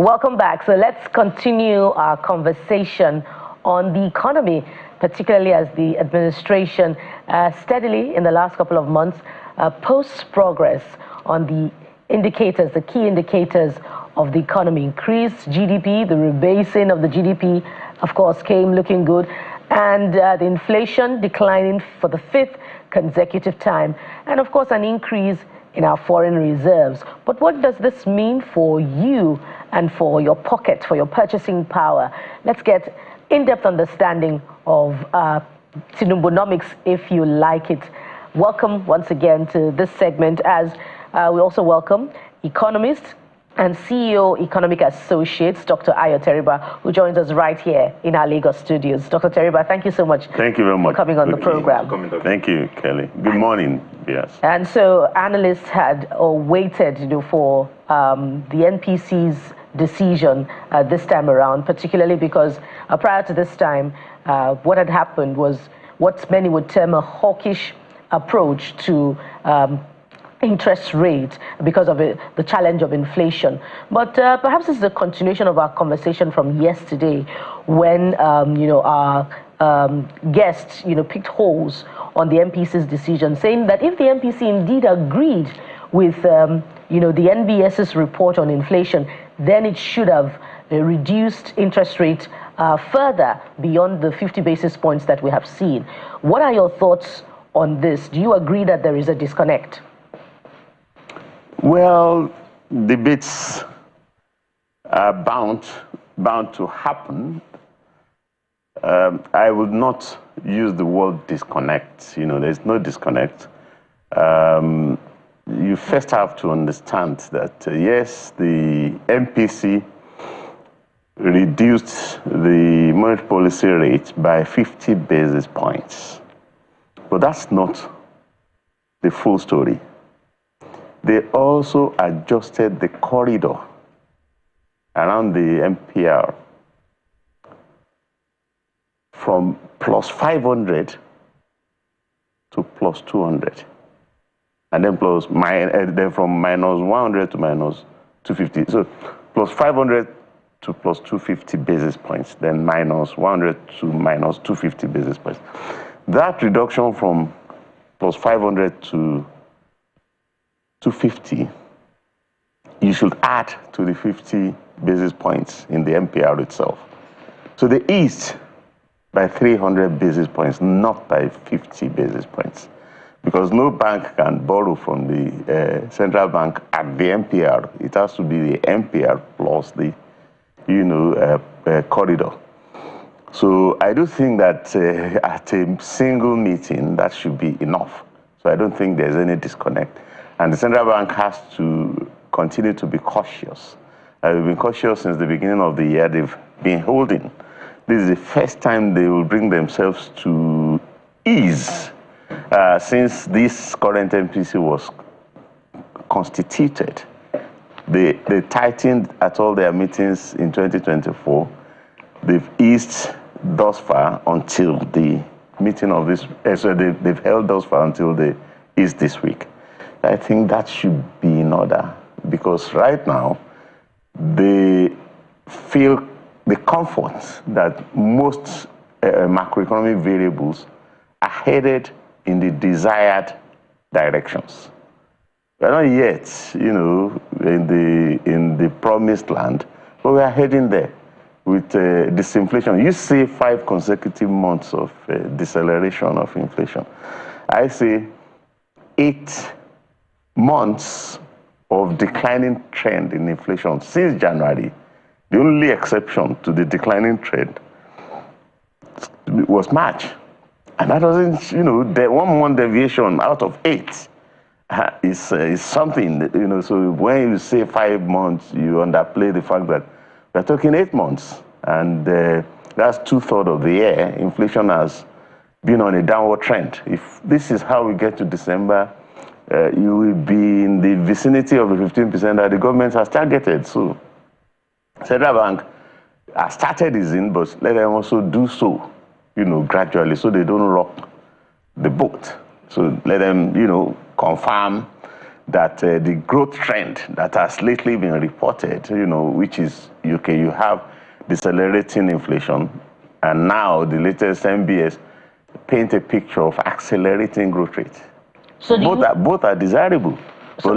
Welcome back. So let's continue our conversation on the economy, particularly as the administration steadily in the last couple of months posts progress on the indicators, the key indicators of the economy. Increased GDP, the rebasing of the GDP, of course, came looking good, and the inflation declining for the fifth consecutive time, and of course an increase in our foreign reserves. But what does this mean for you and for your pocket, for your purchasing power? Let's get in-depth understanding of Tinubunomics, if you like it. Welcome once again to this segment, as we also welcome economist and CEO Economic Associates, Dr. Teriba, who joins us right here in our Lagos studios. Dr. Teriba, thank you so much. Thank you very much for coming on the program. Thank you, Kelly. Good morning. Yes. And so analysts had waited, for the NPC's decision this time around, particularly because prior to this time, what had happened was what many would term a hawkish approach to interest rate because of the challenge of inflation. But perhaps this is a continuation of our conversation from yesterday when, our guests, picked holes on the MPC's decision, saying that if the MPC indeed agreed with, the NBS's report on inflation, then it should have reduced interest rate further beyond the 50 basis points that we have seen. What are your thoughts on this? Do you agree that there is a disconnect? Well, debates are bound to happen. I would not use the word disconnect. There's no disconnect. You first have to understand that, yes, the MPC reduced the monetary policy rate by 50 basis points. But that's not the full story. They also adjusted the corridor around the MPR from plus 500 to plus 200, and then then from minus 100 to minus 250. So plus 500 to plus 250 basis points, then minus 100 to minus 250 basis points. That reduction from plus 500 to 250, you should add to the 50 basis points in the MPR itself. So they eased by 300 basis points, not by 50 basis points, because no bank can borrow from the central bank at the MPR. It has to be the MPR plus the, corridor. So I do think that at a single meeting, that should be enough. So I don't think there's any disconnect. And the central bank has to continue to be cautious. They've been cautious since the beginning of the year. They've been holding. This is the first time they will bring themselves to ease since this current MPC was constituted. They tightened at all their meetings in 2024. They've eased thus far until the meeting of this, so they've held thus far until they ease this week. I think that should be in order, because right now they feel the comfort that most macroeconomic variables are headed in the desired directions. We're not yet, in the promised land, but we are heading there with disinflation. You see 5 consecutive months of deceleration of inflation. I see 8 months of declining trend in inflation since January. The only exception to the declining trend was March. And that doesn't, the 1 month deviation out of 8 is something, so when you say 5 months, you underplay the fact that we're talking 8 months. And that's 2/3 of the year. Inflation has been on a downward trend. If this is how we get to December, you will be in the vicinity of the 15% that the government has targeted. So Central Bank has started easing, but let them also do so, gradually, so they don't rock the boat. So let them, confirm that the growth trend that has lately been reported, which is okay, you have decelerating inflation, and now the latest MBS paint a picture of accelerating growth rate. So both are desirable. So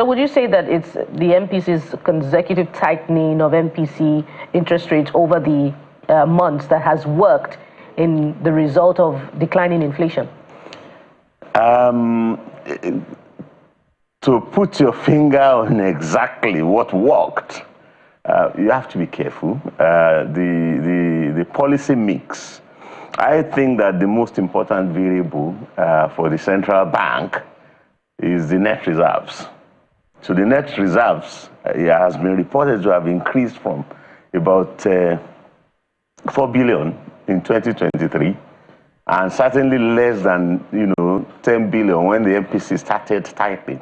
would you say that it's the MPC's consecutive tightening of MPC interest rates over the months that has worked in the result of declining inflation? To put your finger on exactly what worked, you have to be careful. The policy mix. I think that the most important variable for the central bank is the net reserves. So the net reserves has been reported to have increased from about 4 billion in 2023, and certainly less than 10 billion when the MPC started tightening,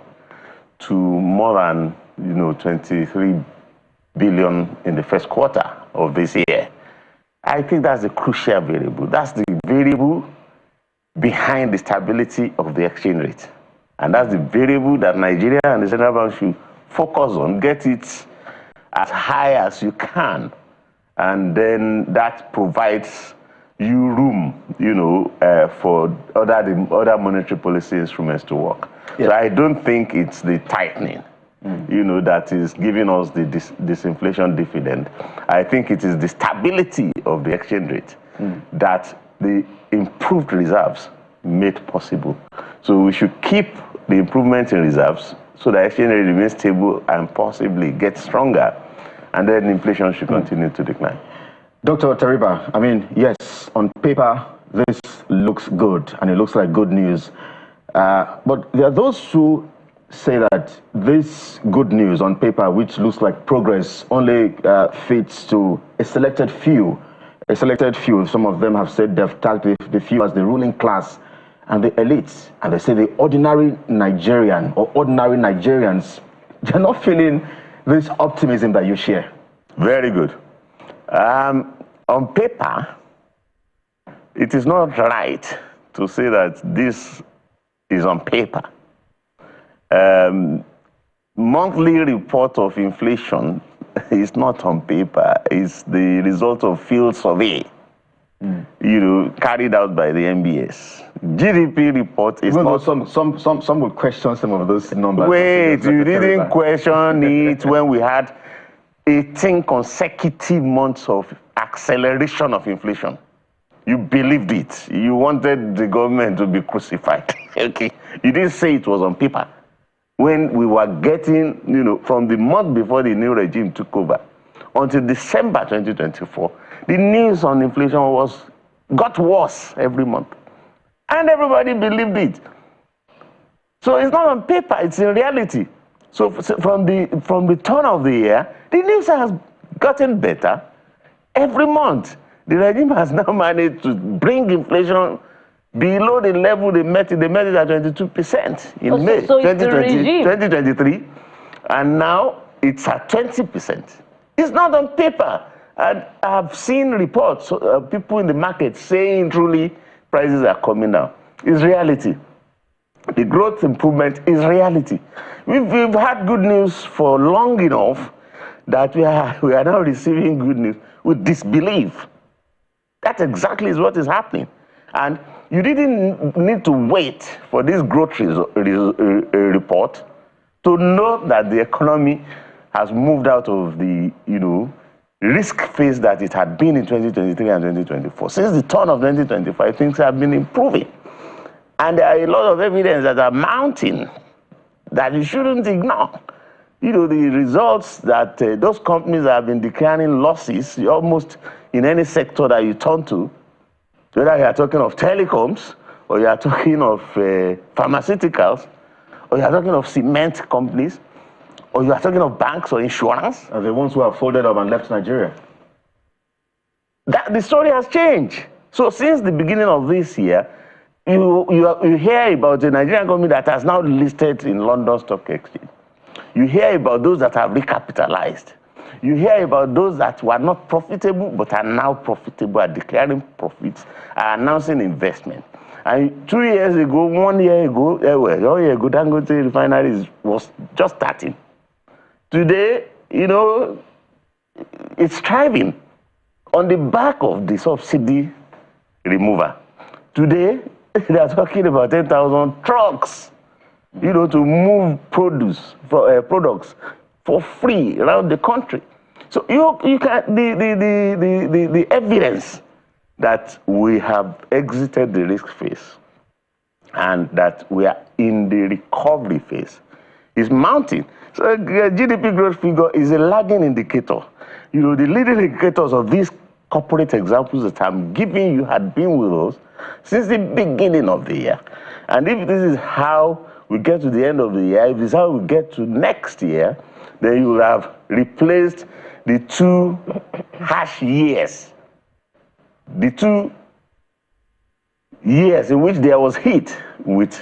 to more than 23 billion in the first quarter of this year. I think that's the crucial variable. That's the variable behind the stability of the exchange rate. And that's the variable that Nigeria and the central bank should focus on, get it as high as you can. And then that provides you room, for other monetary policy instruments to work. Yeah. So I don't think it's the tightening, that is giving us the disinflation dividend. I think it is the stability of the exchange rate that the improved reserves made possible. So we should keep the improvement in reserves so the exchange rate remains stable and possibly get stronger, and then inflation should continue to decline. Dr. Teriba, I mean, yes, on paper, this looks good, and it looks like good news. But there are those who say that this good news on paper, which looks like progress, only fits to a selected few. Some of them have said they've tagged the few as the ruling class and the elites. And they say the ordinary Nigerian or ordinary Nigerians, they're not feeling this optimism that you share. Very good. On paper, it is not right to say that this is on paper. Monthly report of inflation is not on paper. It's the result of field survey, carried out by the MBS. GDP report is not. Some will question some of those numbers. Wait, you didn't question it when we had 18 consecutive months of acceleration of inflation. You believed it. You wanted the government to be crucified. Okay. You didn't say it was on paper. When we were getting, from the month before the new regime took over until December 2024, the news on inflation got worse every month. And everybody believed it. So it's not on paper, it's in reality. So from the turn of the year, the news has gotten better every month. The regime has now managed to bring inflation below the level they met it at 22% in May 2023, and now it's at 20%. It's not on paper. And I've seen reports, people in the market saying truly prices are coming down. It's reality. The growth improvement is reality. We've had good news for long enough that we are now receiving good news with disbelief. That exactly is what is happening. And you didn't need to wait for this growth report to know that the economy has moved out of the risk phase that it had been in 2023 and 2024. Since the turn of 2025, things have been improving. And there are a lot of evidence that are mounting that you shouldn't ignore. The results that those companies that have been declaring losses almost in any sector that you turn to, whether you are talking of telecoms, or you are talking of pharmaceuticals, or you are talking of cement companies, or you are talking of banks or insurance. Are the ones who have folded up and left Nigeria. The story has changed. So since the beginning of this year, you hear about the Nigerian company that has now listed in London Stock Exchange. You hear about those that have recapitalized. You hear about those that were not profitable but are now profitable, are declaring profits, are announcing investment. And 2 years ago, 1 year ago, 1 year ago, Dangote refinery was just starting. Today, you know, it's thriving on the back of the subsidy remover. Today, they are talking about 10,000 trucks, you know, to move products for free around the country. So you can the evidence that we have exited the risk phase and that we are in the recovery phase is mounting. So GDP growth figure is a lagging indicator. You know, the leading indicators of these corporate examples that I'm giving you had been with us since the beginning of the year. And if this is how we get to the end of the year, if this is how we get to next year, then you will have replaced the 2 harsh years. The 2 years in which there was heat with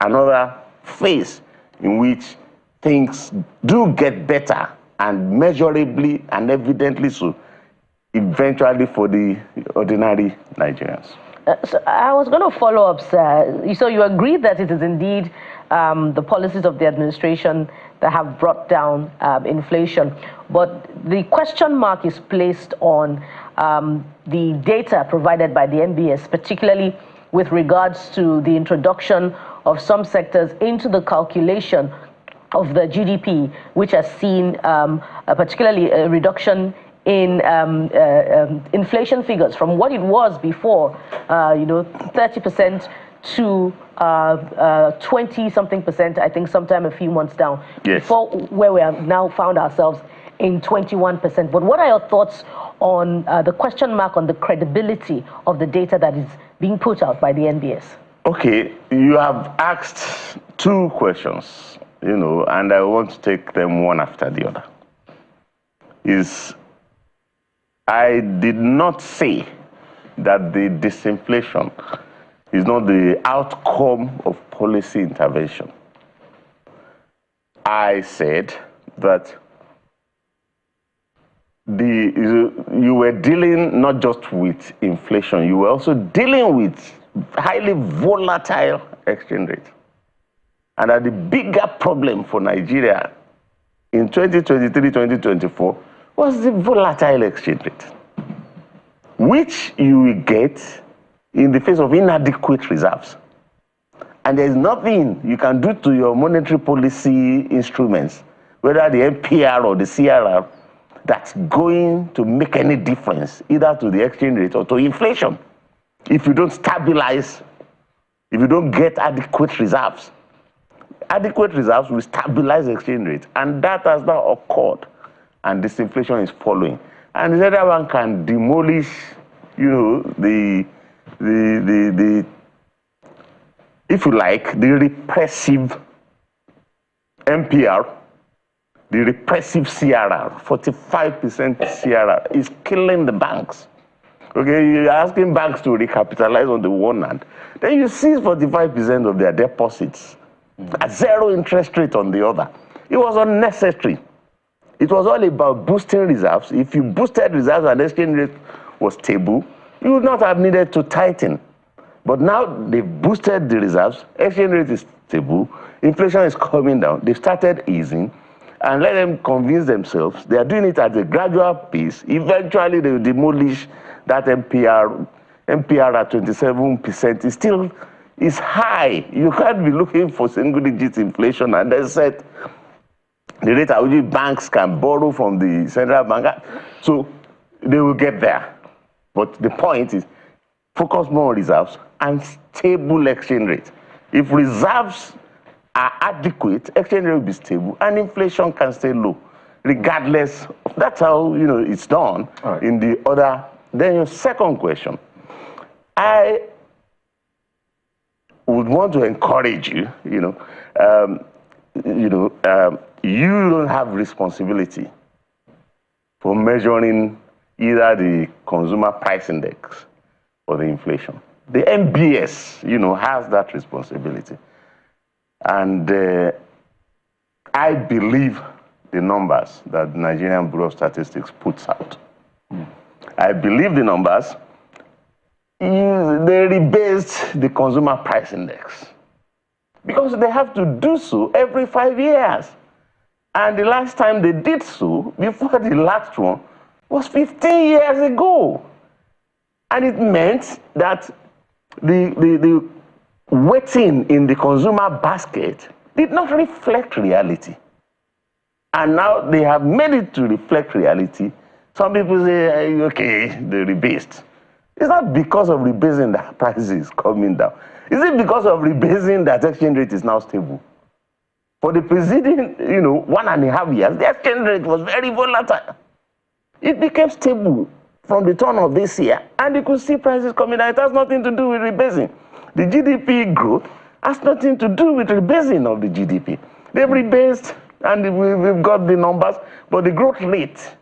another phase in which things do get better and measurably and evidently so, eventually for the ordinary Nigerians. So I was going to follow up, sir. So you agree that it is indeed the policies of the administration that have brought down inflation, but the question mark is placed on the data provided by the MBS, particularly with regards to the introduction of some sectors into the calculation of the GDP, which has seen particularly a reduction in inflation figures from what it was before, 30% to 20-something%, I think sometime a few months down, yes, before where we have now found ourselves in 21%. But what are your thoughts on the question mark on the credibility of the data that is being put out by the NBS? Okay, you have asked 2 questions, you know, and I want to take them one after the other. I did not say that the disinflation is not the outcome of policy intervention. I said that you were dealing not just with inflation, you were also dealing with highly volatile exchange rate. And that the bigger problem for Nigeria in 2023-2024 was the volatile exchange rate, which you will get in the face of inadequate reserves. And there is nothing you can do to your monetary policy instruments, whether the MPR or the CRR, that's going to make any difference either to the exchange rate or to inflation if you don't stabilize, if you don't get adequate reserves. Adequate reserves will stabilize the exchange rate, and that has not occurred, and disinflation is following. And the other one can demolish, you know, the if you like, the repressive MPR, the repressive CRR, 45% CRR is killing the banks. Okay, you're asking banks to recapitalize on the one hand, then you seize 45% of their deposits at 0 interest rate on the other. It was unnecessary. It was all about boosting reserves. If you boosted reserves and exchange rate was stable, you would not have needed to tighten. But now they've boosted the reserves, exchange rate is stable, inflation is coming down, they've started easing, and let them convince themselves they are doing it at a gradual pace. Eventually they will demolish that MPR. MPR at 27% is high. You can't be looking for single-digit inflation and then set the rate at which banks can borrow from the central bank. So they will get there. But the point is, focus more on reserves and stable exchange rate. If reserves are adequate, exchange rate will be stable and inflation can stay low, regardless. That's how, you know, it's done. Right. In the other. Then your second question, I would want to encourage you, you don't have responsibility for measuring either the consumer price index or the inflation. The MBS, has that responsibility. And I believe the numbers that the Nigerian Bureau of Statistics puts out. I believe the numbers, they rebased the consumer price index because they have to do so every 5 years. And the last time they did so, before the last one, was 15 years ago. And it meant that the weighting in the consumer basket did not reflect reality. And now they have made it to reflect reality. Some people say, okay, they rebased. It's not because of rebasing that prices is coming down. Is it because of rebasing that exchange rate is now stable? For the preceding, 1.5 years, the exchange rate was very volatile. It became stable from the turn of this year, and you could see prices coming down. It has nothing to do with rebasing. The GDP growth has nothing to do with rebasing of the GDP. They've rebased, and we've got the numbers, but the growth rate,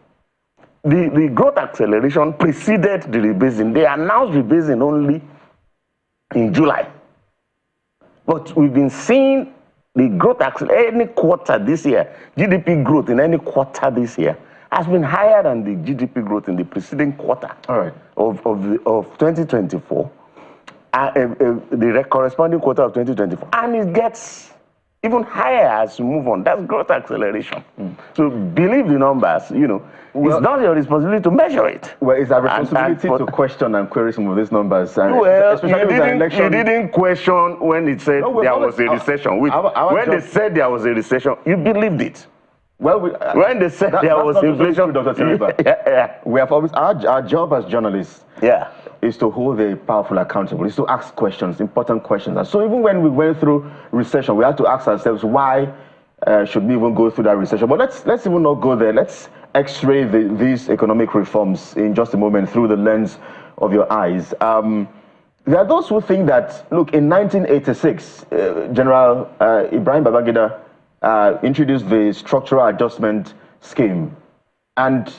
the growth acceleration preceded the rebasing. They announced rebasing only in July. But we've been seeing the growth acceleration any quarter this year, GDP growth in any quarter this year has been higher than the GDP growth in the preceding quarter of 2024, the corresponding quarter of 2024. And it gets even higher as you move on. That's growth acceleration. So believe the numbers, it's not your responsibility to measure it. Well, it's our responsibility to question and query some of these numbers. Well, you didn't question when it said there was a recession. When they said there was a recession, you believed it. Well, when they said there was inflation, Dr. Teriba. We have always our job as journalists. Is to hold the powerful accountable. Is to ask questions, important questions. And so even when we went through recession, we had to ask ourselves why should we even go through that recession? But let's even not go there. Let's X-ray these economic reforms in just a moment through the lens of your eyes. There are those who think that, look, in 1986, General Ibrahim Babangida introduced the structural adjustment scheme, and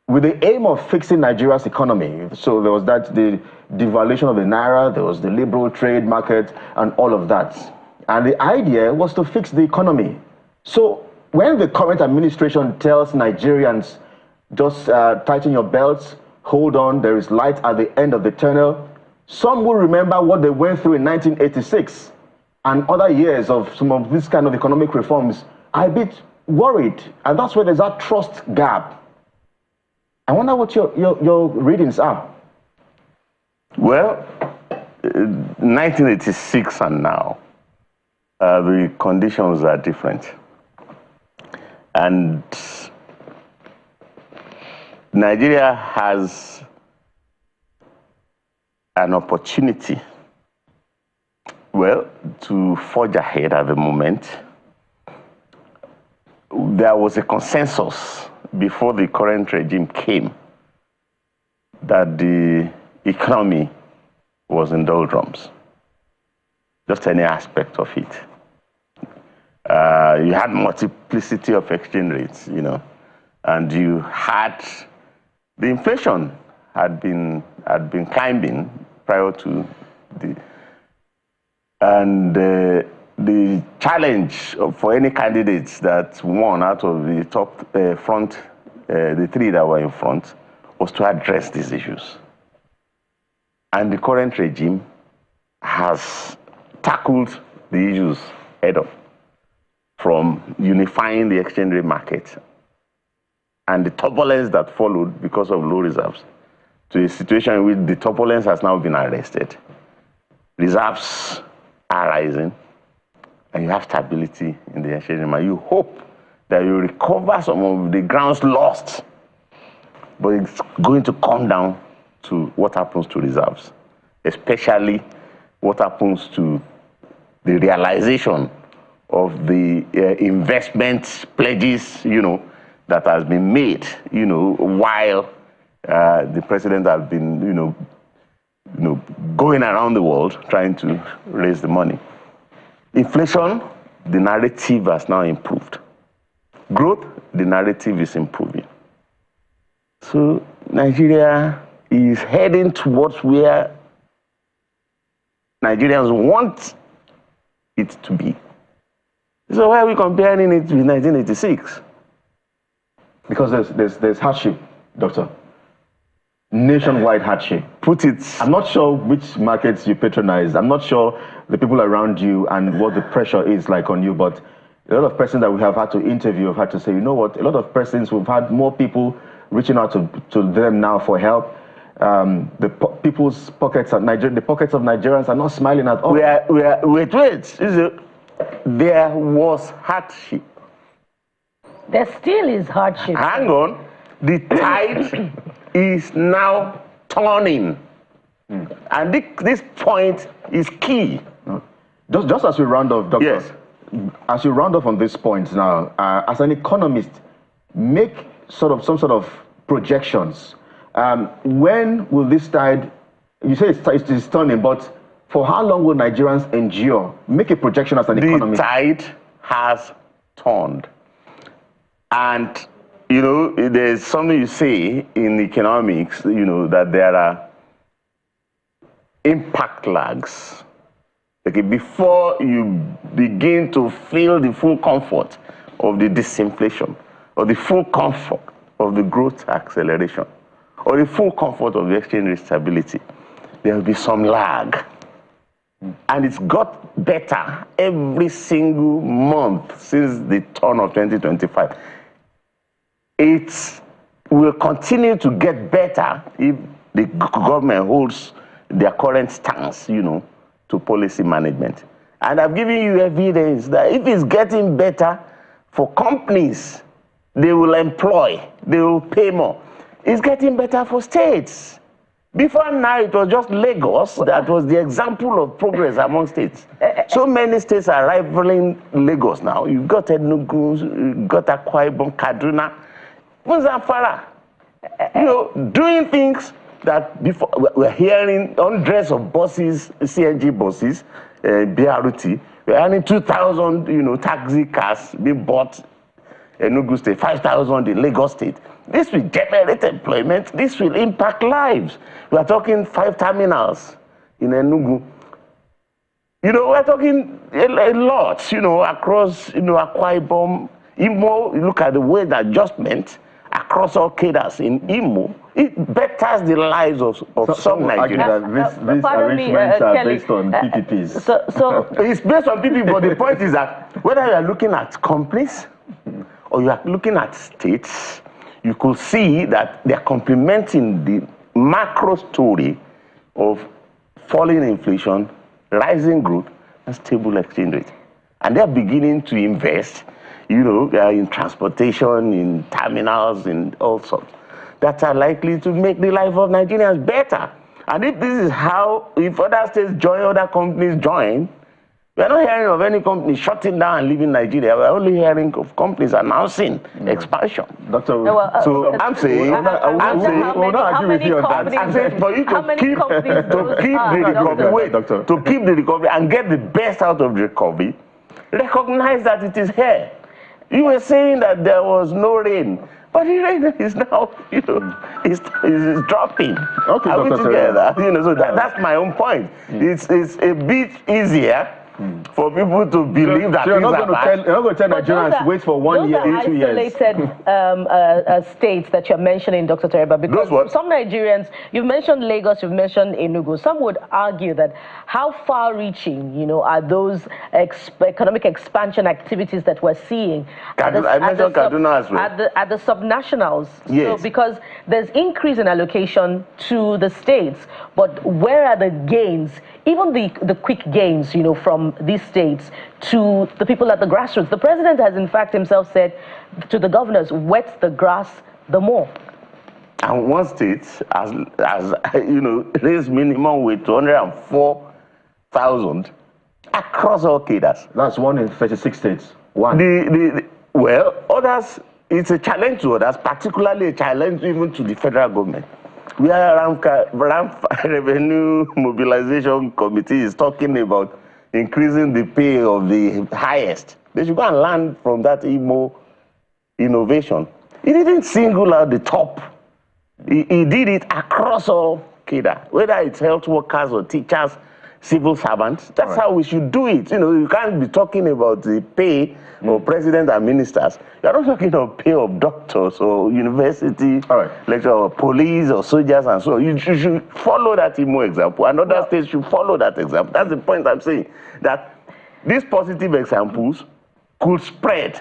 with the aim of fixing Nigeria's economy. So there was the devaluation of the naira, there was the liberal trade market, and all of that. And the idea was to fix the economy. So when the current administration tells Nigerians, just tighten your belts, hold on, there is light at the end of the tunnel, some will remember what they went through in 1986 and other years of some of this kind of economic reforms are a bit worried. And that's where there's that trust gap. I wonder what your readings are. Well, 1986 and now, the conditions are different. And Nigeria has an opportunity, well, to forge ahead at the moment. There was a consensus before the current regime came that the economy was in doldrums, just any aspect of it. You had multiplicity of exchange rates, and you had the inflation had been climbing prior to the challenge for any candidates that won out of the top the three that were in front, was to address these issues. And the current regime has tackled the issues head on, from unifying the exchange rate market and the turbulence that followed because of low reserves, to a situation in which the turbulence has now been arrested. Reserves are rising, and you have stability in the exchange rate. You hope that you recover some of the grounds lost, but it's going to come down to what happens to reserves, especially what happens to the realization of the investment pledges, that has been made, while the president has been, going around the world trying to raise the money. Inflation, the narrative has now improved. Growth, the narrative is improving. So Nigeria is heading towards where Nigerians want it to be. So why are we comparing it with 1986? Because there's hardship, Doctor. Nationwide hardship. put it. I'm not sure which markets you patronize. I'm not sure the people around you and what the pressure is like on you, but a lot of persons that we have had to interview have had to say, you know what, a lot of persons, we've had more people reaching out to them now for help. People's pockets of the pockets of Nigerians are not smiling at all. Wait. There was hardship. There still is hardship. Hang on. The tide is now turning. And this point is key. Just as we round off, Doctor, yes. As you round off on this point now, as an economist, make some sort of projections. When will this tide, you say it's turning, but for how long will Nigerians endure? Make a projection as an economist. The tide has turned. And, you know, there's something you say in economics, you know, that there are impact lags. Okay, before you begin to feel the full comfort of the disinflation, or the full comfort of the growth acceleration, or the full comfort of the exchange rate stability, there will be some lag. And it's got better every single month since the turn of 2025. It will continue to get better if the government holds their current stance, you know, to policy management. And I've given you evidence that if it's getting better for companies, they will employ, they will pay more. It's getting better for states. Before now, it was just Lagos that was the example of progress among states. So many states are rivaling Lagos now. You've got Enugu, you've got Akwa Ibom, Kaduna, Zamfara. You know, doing things that before we're hearing hundreds of buses, CNG buses, BRT. We're hearing 2,000, you know, taxi cars being bought in Enugu State, 5,000 in Lagos State. This will generate employment. This will impact lives. We are talking 5 terminals in Enugu. You know, we're talking a lot, you know, across, you know, Akwa Ibom, Imo. You look at the wage adjustment across all cadres in Imo. It betters the lives of some Nigerians. These arrangements are based on PPPs. So it's based on PPP, but the point is that whether you are looking at companies or you are looking at states, you could see that they are complementing the macro story of falling inflation, rising growth, and stable exchange rate. And they are beginning to invest, you know, in transportation, in terminals, in all sorts, that are likely to make the life of Nigerians better. And if this is how, if other states join, other companies join, we are not hearing of any company shutting down and leaving Nigeria. We are only hearing of companies announcing expansion. Doctor, so I'm saying, for you to keep the recovery and get the best out of the recovery, recognize that it is here. You were saying that there was no rain, but the rain is now, you know, is dropping. Okay, are we Dr. together? You know, so that's my own point. It's a bit easier for people to believe that. So you're not going to tell Nigerians wait for 1 year, 2 years. Isolated states that you're mentioning, Dr. Teriba, because some Nigerians, you've mentioned Lagos, you've mentioned Enugu. Some would argue that how far-reaching, you know, are those economic expansion activities that we're seeing I mentioned Kaduna as well. At the subnationals. Yes. So because there's increase in allocation to the states, but where are the gains, even the quick gains, you know, from these states to the people at the grassroots? The president has in fact himself said to the governors, wet the grass the more. And one state has you know, raised minimum wage 204,000 across all cadres. That's 1 in 36 states. One. Well, others, it's a challenge to others, particularly a challenge even to the federal government. We are around Revenue Mobilization Committee is talking about increasing the pay of the highest. They should go and learn from that IMO innovation. He didn't single out the top. He did it across all cadre, whether it's health workers or teachers. civil servants. That's how we should do it. You know, you can't be talking about the pay of president and ministers. You're not talking about pay of doctors or university lecturers or police or soldiers and so on. You should follow that Imo example, and other states should follow that example. That's the point I'm saying, that these positive examples could spread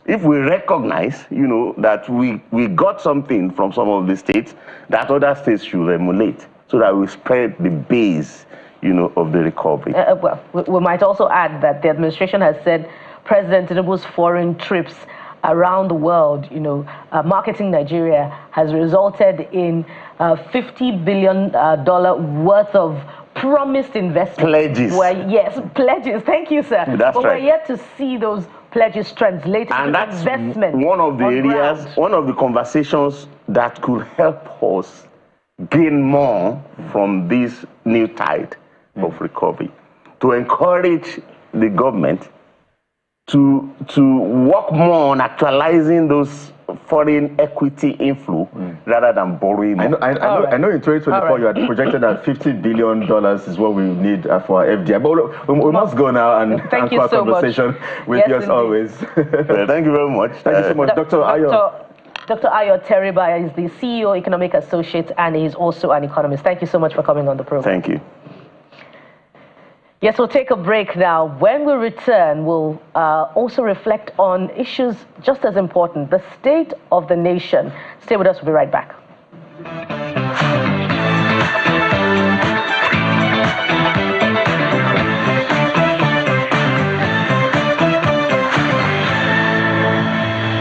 if we recognize, you know, that we got something from some of the states that other states should emulate, so that we spread the base, you know, of the recovery. Well, we might also add that the administration has said President Tinubu's foreign trips around the world, you know, marketing Nigeria has resulted in $50 billion worth of promised investment. Pledges. Yes, pledges. Thank you, sir. That's but right. We're yet to see those pledges translated and into that's investment. One of the areas, ground. one of the conversations that could help us gain more from this new tide of recovery, to encourage the government to work more on actualizing those foreign equity inflow rather than borrowing more. I know in 2024 you had projected that $50 billion is what we need for our FDI. But we must go now and have a conversation with you as always. Well, thank you very much. Thank you so much, Dr. Ayo. Dr. Ayo Teriba is the CEO, Economic Associate, and he's also an economist. Thank you so much for coming on the program. Thank you. Yes, we'll take a break now. When we return, we'll also reflect on issues just as important, the state of the nation. Stay with us, we'll be right back.